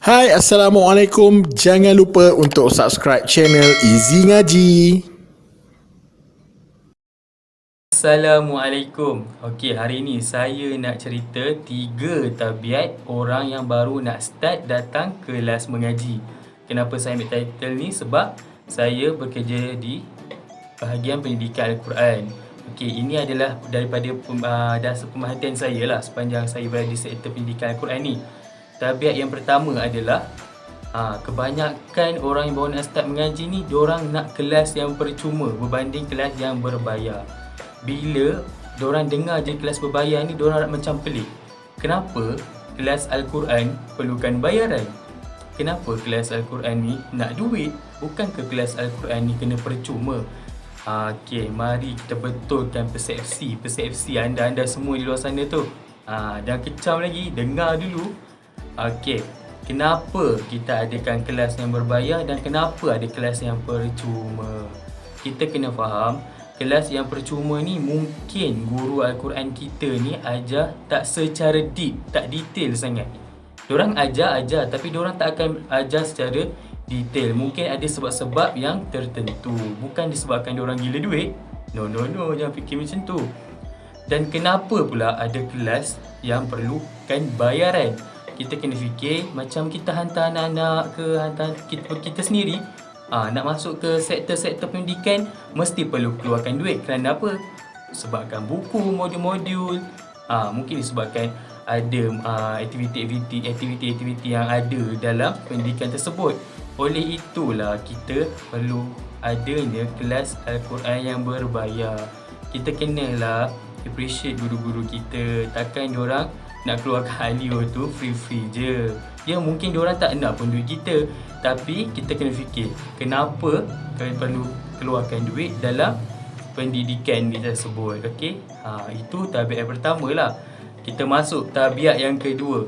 Hai, Assalamualaikum. Jangan lupa untuk subscribe channel Easy Ngaji. Assalamualaikum. Okey, hari ni saya nak cerita 3 tabiat orang yang baru nak start datang kelas mengaji. Kenapa saya ambil title ni? Sebab saya bekerja di bahagian pendidikan Al-Quran. Okey, ini adalah daripada dasar pemerhatian saya lah sepanjang saya berada di sektor pendidikan Al-Quran ni. Tabiat yang pertama adalah kebanyakan orang yang baru nak start mengaji ni, diorang nak kelas yang percuma berbanding kelas yang berbayar. Bila diorang dengar je kelas berbayar ni, diorang macam pelik. Kenapa kelas Al-Quran perlukan bayaran? Kenapa kelas Al-Quran ni nak duit? Bukankah kelas Al-Quran ni kena percuma? Okey, mari kita betulkan persepsi anda semua di luar sana tu. Dan kecam lagi, dengar dulu. Okey, kenapa kita adakan kelas yang berbayar dan kenapa ada kelas yang percuma? Kita kena faham, kelas yang percuma ni mungkin guru Al-Quran kita ni ajar tak secara deep, tak detail sangat. Diorang ajar tapi diorang tak akan ajar secara detail. Mungkin ada sebab-sebab yang tertentu, bukan disebabkan diorang gila duit. No, jangan fikir macam tu. Dan kenapa pula ada kelas yang perlukan bayaran? Kita kena fikir macam kita hantar anak-anak kita sendiri, nak masuk ke sektor-sektor pendidikan, mesti perlu keluarkan duit. Kerana apa? Sebabkan buku, modul-modul, mungkin disebabkan ada aktiviti-aktiviti yang ada dalam pendidikan tersebut. Oleh itulah kita perlu adanya kelas Al-Quran yang berbayar. Kita kenalah appreciate guru-guru kita. Takkan diorang nak keluarkan alio tu free je. Ya, mungkin diorang tak nak pun duit kita, tapi kita kena fikir kenapa kalian perlu keluarkan duit dalam pendidikan ni tersebut. Okey, itu tabiat yang pertama lah. Kita masuk tabiat yang kedua.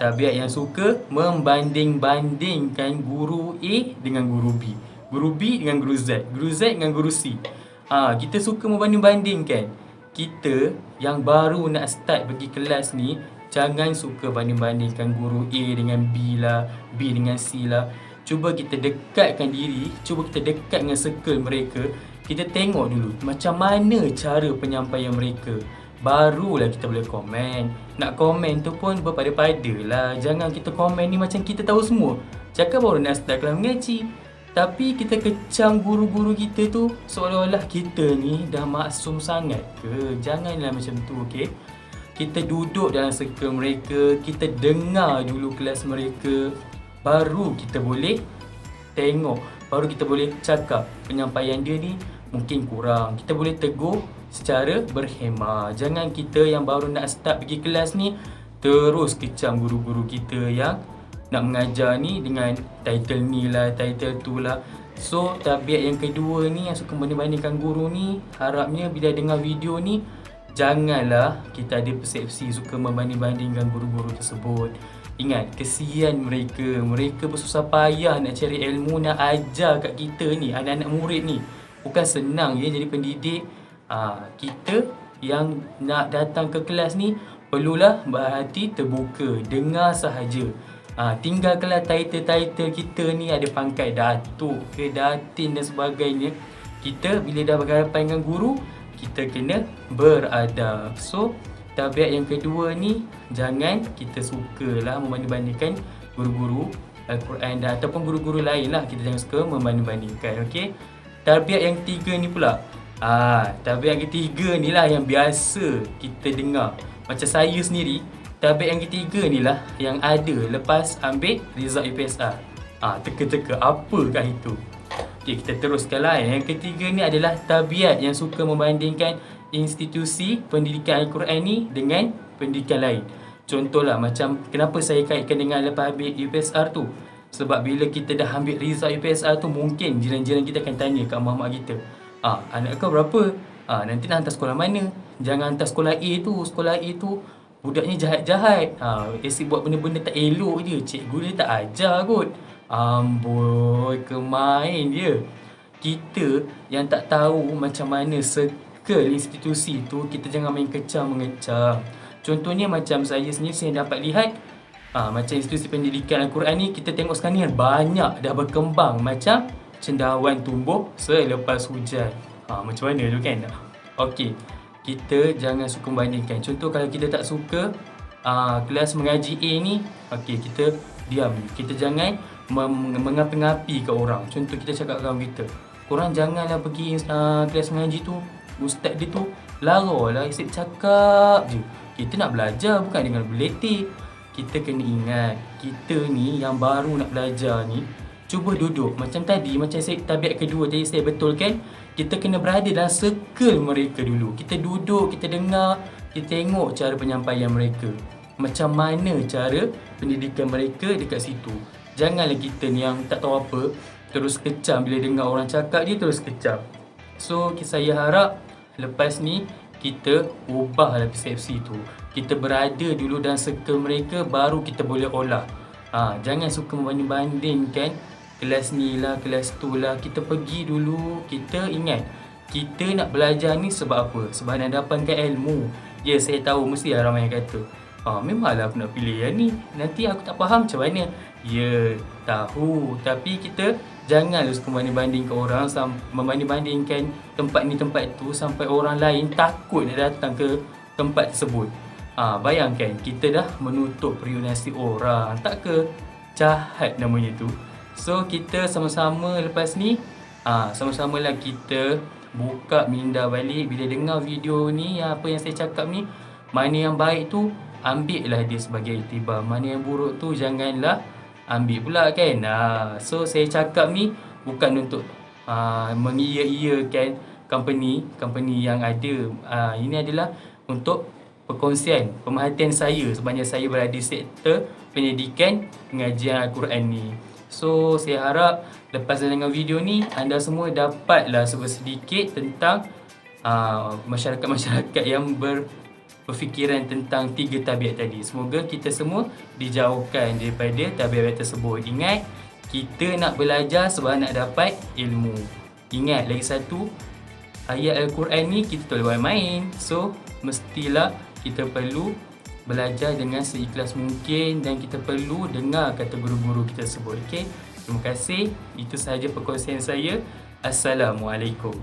Tabiat yang suka membanding-bandingkan guru A dengan guru B, guru B dengan guru Z, guru Z dengan guru C. Kita suka membanding-bandingkan. Kita yang baru nak start pergi kelas ni, jangan suka banding-bandingkan guru A dengan B lah, B dengan C lah. Cuba kita dekatkan diri, cuba kita dekat dengan circle mereka. Kita tengok dulu macam mana cara penyampaian mereka, barulah kita boleh komen. Nak komen tu pun berpada-pada lah. Jangan kita komen ni macam kita tahu semua. Cakap baru nak start kelas mengaji, tapi kita kecam guru-guru kita tu seolah-olah kita ni dah maksum sangat ke? Janganlah macam tu, okey? Kita duduk dalam circle mereka, kita dengar dulu kelas mereka, baru kita boleh tengok, baru kita boleh cakap penyampaian dia ni mungkin kurang. Kita boleh tegur secara berhemah. Jangan kita yang baru nak start pergi kelas ni terus kecam guru-guru kita yang nak mengajar ni dengan title ni lah, title tu lah. So, tabiat yang kedua ni yang suka banding-bandingkan guru ni, harapnya bila dengar video ni, janganlah kita ada persepsi suka membanding-bandingkan guru-guru tersebut. Ingat, kesian mereka. Mereka bersusah payah nak cari ilmu, nak ajar kat kita ni, anak-anak murid ni. Bukan senang ya jadi pendidik. Kita yang nak datang ke kelas ni, perlulah berhati terbuka, dengar sahaja. Tinggalkanlah title-title kita ni ada pangkat datuk ke datin dan sebagainya. Kita bila dah berhadapan dengan guru, kita kena beradab. So, tabiat yang kedua ni, jangan kita sukalah membanding-bandingkan guru-guru Al-Quran ataupun guru-guru lain lah. Kita jangan suka membanding-bandingkan, okey? Tabiat yang ketiga ni pula, tabiat yang ketiga ni lah yang biasa kita dengar. Macam saya sendiri, tabiat yang ketiga ni lah yang ada lepas ambil result UPSR. Teka-teka, apakah itu? Okay, kita teruskan lah. Yang ketiga ni adalah tabiat yang suka membandingkan institusi pendidikan Al-Quran ni dengan pendidikan lain. Contohlah macam kenapa saya kaitkan dengan lepas ambil UPSR tu. Sebab bila kita dah ambil result UPSR tu, mungkin jiran-jiran kita akan tanya kat mak-mak kita, anak kau berapa? Nanti nak hantar sekolah mana? Jangan hantar sekolah A tu. Sekolah A tu budaknya jahat-jahat. Asyik buat benda-benda tak elok je. Cikgu dia tak ajar kot. Amboi, kemain dia. Kita yang tak tahu macam mana circle institusi tu, kita jangan main kecam-mengecam. Contohnya macam saya sendiri, saya dapat lihat Macam institusi pendidikan Al-Quran ni, kita tengok sekarang ni banyak dah berkembang macam cendawan tumbuh selepas hujan. Macam mana tu kan? Okey, kita jangan suka membandingkan. Contoh kalau kita tak suka kelas mengaji A ni, okey, kita diam. Kita jangan mengapi-ngapi kat orang. Contoh kita cakap kawan kita, korang janganlah pergi kelas mengaji tu, ustaz dia tu larang lah, asyik cakap je. Kita nak belajar bukan dengan berletik. Kita kena ingat, kita ni yang baru nak belajar ni, cuba duduk. Macam tadi, macam tabiat kedua tadi saya betulkan, kita kena berada dalam circle mereka dulu. Kita duduk, kita dengar, kita tengok cara penyampaian mereka. Macam mana cara pendidikan mereka dekat situ. Janganlah kita ni yang tak tahu apa, terus kecam bila dengar orang cakap dia, terus kecam. So, saya harap lepas ni kita ubahlah persepsi tu. Kita berada dulu dalam circle mereka, baru kita boleh olah. Jangan suka membanding-bandingkan kelas ni lah, kelas tu lah. Kita pergi dulu, kita ingat kita nak belajar ni sebab apa? Sebab nak dapatkan ilmu. Ya, saya tahu mesti ramai yang kata, memanglah aku nak pilih yang ni, nanti aku tak faham macam mana. Ya, tahu. Tapi kita janganlah suka membanding-bandingkan orang, membanding-bandingkan tempat ni tempat tu sampai orang lain takut nak datang ke tempat tersebut. Bayangkan kita dah menutup periuk nasi orang, tak ke? Jahat namanya tu. So kita sama-sama lepas ni sama-samalah kita buka minda balik. Bila dengar video ni, apa yang saya cakap ni, mana yang baik tu ambillah dia sebagai iktibar, mana yang buruk tu janganlah ambil pula kan. So saya cakap ni bukan untuk mengiya-iyakan company yang ada. Ini adalah untuk perkongsian pemerhatian saya sebenarnya saya berada di sektor pendidikan pengajian Al-Quran ni. So saya harap lepas dengar video ni, anda semua dapatlah sedikit tentang masyarakat-masyarakat yang berfikiran tentang 3 tabiat tadi. Semoga kita semua dijauhkan daripada tabiat tersebut. Ingat, kita nak belajar sebab nak dapat ilmu. Ingat lagi satu, ayat Al-Quran ni kita tak boleh main. So mestilah kita perlu belajar dengan seikhlas mungkin dan kita perlu dengar kata guru-guru kita tersebut. Okey, terima kasih. Itu sahaja perkongsian saya. Assalamualaikum.